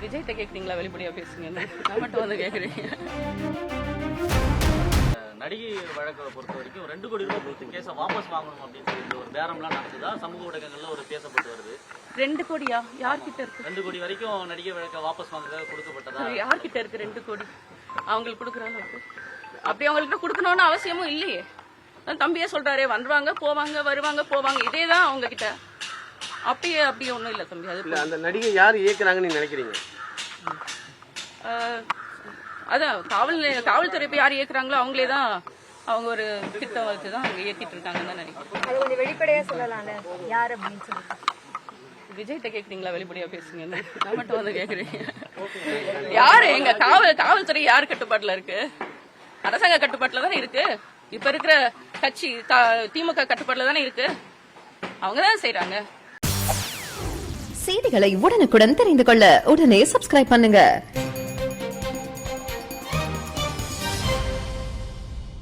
விஜய்கிட்ட கேக்குறீங்களா? வெளிப்படையா பேசுங்க, நான் மட்டும் வந்து கேக்குறீங்க. நடிகை வழக்கை பொறுத்த வரைக்கும் 2 கோடி ரூபாய் கொடுத்து கேஸை வாபஸ் வாங்கணும் அப்படின்னு சொல்லி ஒரு பேரம்லாம் நடக்குதா சமூக ஊடகங்கள்ல ஒரு பேசப்பட்டு வருது. 2 கோடியா? யார்கிட்ட இருக்கு? 2 கோடி வரைக்கும் நடிகை வழக்கை வாபஸ் வாங்குறதுக்காக கொடுக்கப்பட்டதா? யார்கிட்ட இருக்கு 2 கோடி? அவங்களுக்கு கொடுக்குறாங்க. அப்படி அவங்கள்ட்ட கொடுக்கணும்னு அவசியமும் இல்லையே. தம்பியே சொல்றாரே, வந்துருவாங்க போவாங்க வருவாங்க போவாங்க, இதேதான் அவங்க கிட்ட. அப்படியே ஒண்ணும் இல்ல தம்பி. அது அந்த நடிகை யார் இயக்குறாங்கன்னு நீங்க நினைக்கிறீங்க? அதான் காவல்துறை போய் யார் இயக்குறாங்களோ அவங்களே தான். அவங்க ஒரு திட்டம் வச்சுதான் அவங்க இயக்கிட்டு இருக்காங்கன்னு தான் நினைக்கிறேன். அது கொஞ்சம் வெளிப்படையா சொல்லலாம்ல, யார் அப்படின்னு சொல்லி. விஜய்கிட்ட கேக்குறீங்களா? வெளிப்படையா பேசுங்க, நான் மட்டும் வந்து கேக்குறீங்க. யாரு எங்க காவல்துறை யார் கட்டுப்பாட்டுல இருக்கு? அரசாங்க கட்டுப்பாட்டுல தானே இருக்கு. இப்ப இருக்கிற கட்சி திமுக கட்டுப்பாட்டுல தானே இருக்கு. அவங்கதான் செய்யறாங்க. செய்திகளை உடனுக்குடன் தெரிந்து கொள்ள உடனே சப்ஸ்கிரைப் பண்ணுங்க.